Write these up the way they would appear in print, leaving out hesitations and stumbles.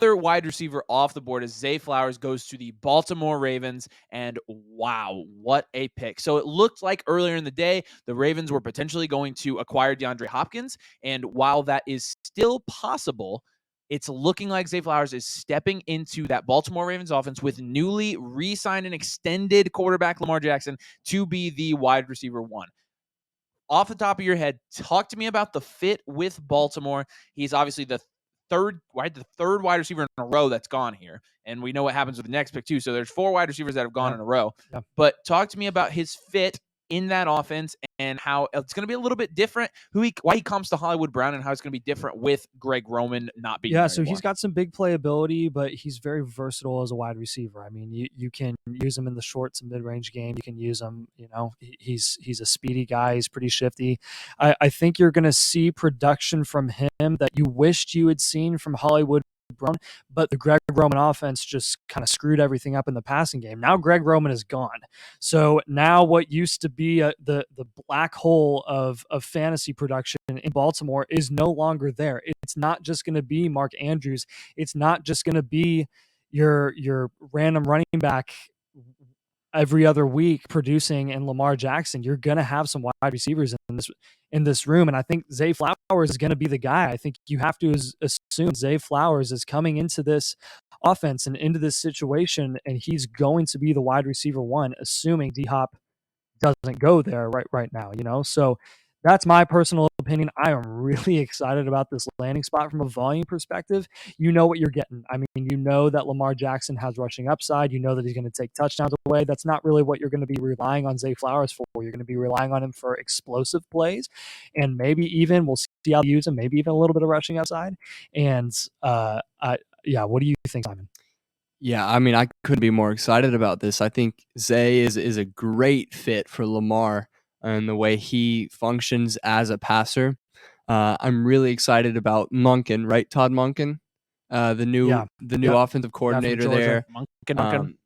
wide receiver off the board as Zay Flowers goes to the Baltimore Ravens, and wow, what a pick. So it looked like earlier in the day, the Ravens were potentially going to acquire DeAndre Hopkins, and while that is still possible, it's looking like Zay Flowers is stepping into that Baltimore Ravens offense with newly re-signed and extended quarterback Lamar Jackson to be the wide receiver one. Off the top of your head, talk to me about the fit with Baltimore. He's obviously the third wide receiver in a row that's gone here. And we know what happens with the next pick too. So there's 4 wide receivers that have gone in a row. Yeah. But talk to me about his fit in that offense and how it's going to be a little bit different, why he comes to Hollywood Brown and how it's going to be different with Greg Roman not being there so anymore. He's got some big playability, but he's very versatile as a wide receiver. I mean, you can use him in the short to mid-range game. You can use him, he's a speedy guy. He's pretty shifty. I think you're going to see production from him that you wished you had seen from Hollywood Brown, but the Greg Roman offense just kind of screwed everything up in the passing game. Now Greg Roman is gone. So now what used to be the black hole of fantasy production in Baltimore is no longer there. It's not just going to be Mark Andrews. It's not just going to be your random running back every other week producing and Lamar Jackson. You're going to have some wide receivers in this room. And I think Zay Flowers is going to be the guy. I think you have to assume Zay Flowers is coming into this offense and into this situation, and he's going to be the wide receiver one, assuming D-Hop doesn't go there right now, So that's my personal opinion. I am really excited about this landing spot from a volume perspective. You know what you're getting. I mean, you know that Lamar Jackson has rushing upside. You know that he's going to take touchdowns away. That's not really what you're going to be relying on Zay Flowers for. You're going to be relying on him for explosive plays, and maybe even we'll see how he use him. Maybe even a little bit of rushing upside. And what do you think, Simon? Yeah, I mean, I couldn't be more excited about this. I think Zay is a great fit for Lamar and the way he functions as a passer. I'm really excited about Monken, right? Todd Monken, the new offensive coordinator there. Monken.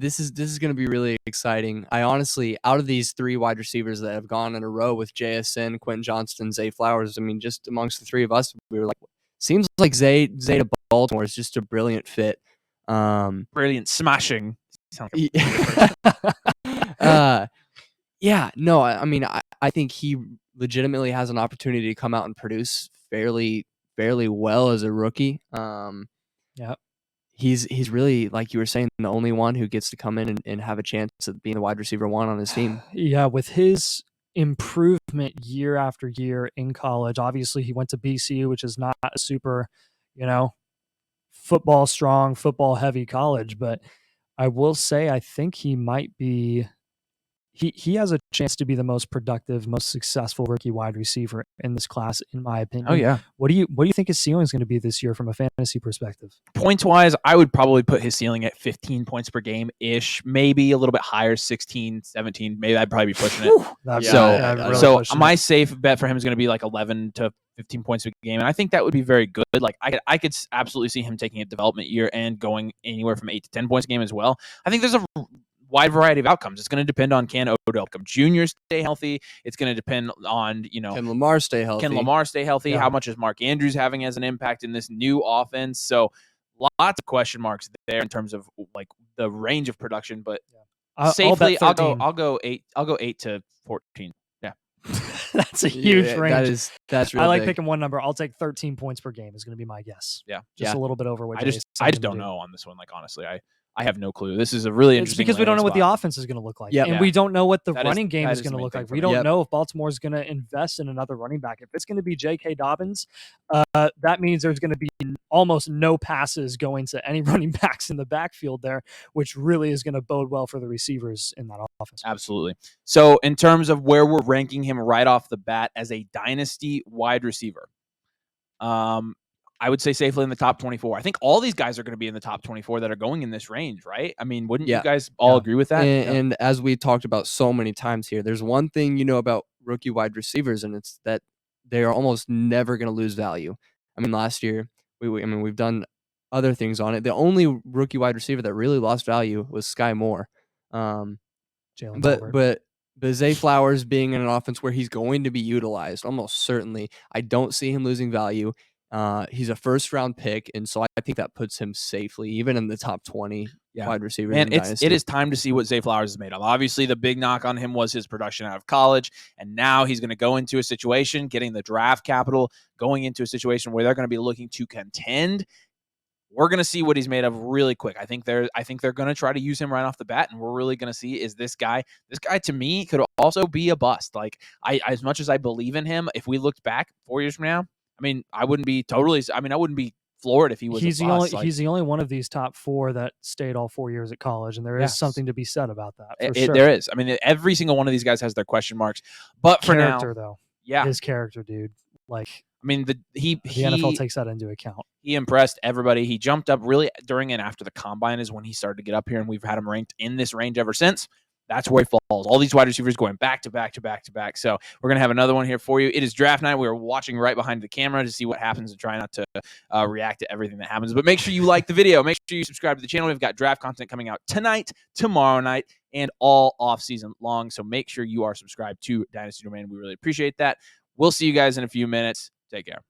This is going to be really exciting. I honestly, out of these 3 wide receivers that have gone in a row with JSN, Quentin Johnston, Zay Flowers, I mean, just amongst the 3 of us, we were like, seems like Zay to Baltimore is just a brilliant fit. Brilliant smashing. I think he legitimately has an opportunity to come out and produce fairly well as a rookie. He's really, like you were saying, the only one who gets to come in and have a chance of being the wide receiver one on his team. Yeah, with his improvement year after year in college, obviously he went to BCU, which is not a super, football strong, football heavy college, but I will say I think he might be he has a chance to be the most productive, most successful rookie wide receiver in this class, in my opinion. Oh yeah. What do you think his ceiling is going to be this year from a fantasy perspective? Points wise, I would probably put his ceiling at 15 points per game ish, maybe a little bit higher, 16, 17. Maybe I'd probably be pushing it. So my safe bet for him is going to be like 11 to 15 points a game, and I think that would be very good. Like I could absolutely see him taking a development year and going anywhere from 8 to 10 points a game as well. I think there's a wide variety of outcomes. It's going to depend on can Odell Beckham Jr. stay healthy. It's going to depend on, can Lamar stay healthy? Yeah. How much is Mark Andrews having as an impact in this new offense? So lots of question marks there in terms of like the range of production, but safely I'll go 8 to 14. Yeah. That's a huge range. That's real I like big. picking one number. I'll take 13 points per game is going to be my guess. Yeah. Just a little bit over what I just don't know on this one. Like, honestly, I have no clue. This is a really interesting. It's because we don't know what the offense is going to look like. And we don't know what the running game is going to look like. We don't know if Baltimore is going to invest in another running back. If it's going to be J.K. Dobbins, that means there's going to be almost no passes going to any running backs in the backfield there, which really is going to bode well for the receivers in that offense. Absolutely. So in terms of where we're ranking him right off the bat as a dynasty wide receiver, I would say safely in the top 24. I think all these guys are going to be in the top 24 that are going in this range, right? I mean, wouldn't you guys all agree with that? And as we talked about so many times here, there's one thing about rookie wide receivers, and it's that they are almost never going to lose value. I mean, last year, we've done other things on it. The only rookie wide receiver that really lost value was Sky Moore. But Zay Flowers being in an offense where he's going to be utilized, almost certainly, I don't see him losing value. He's a first-round pick, and so I think that puts him safely, even in the top 20 wide receivers Man, in it Dynasty. is time to see what Zay Flowers is made of. Obviously, the big knock on him was his production out of college, and now he's going to go into a situation, getting the draft capital, going into a situation where they're going to be looking to contend. We're going to see what he's made of really quick. I think they're going to try to use him right off the bat, and we're really going to see is this guy to me could also be a bust. Like as much as I believe in him, if we looked back 4 years from now, I mean, I wouldn't be floored if he was He's a bust. he's the only one of these top 4 that stayed all 4 years at college, and there is something to be said about that. For sure. There is. I mean, every single one of these guys has their question marks, but for character, now, though, yeah, his character, dude. Like, I mean, the NFL takes that into account. He impressed everybody. He jumped up really during and after the combine is when he started to get up here, and we've had him ranked in this range ever since. That's where he falls. All these wide receivers going back to back to back to back. So we're going to have another one here for you. It is draft night. We are watching right behind the camera to see what happens and try not to react to everything that happens. But make sure you like the video. Make sure you subscribe to the channel. We've got draft content coming out tonight, tomorrow night, and all off season long. So make sure you are subscribed to Dynasty Domain. We really appreciate that. We'll see you guys in a few minutes. Take care.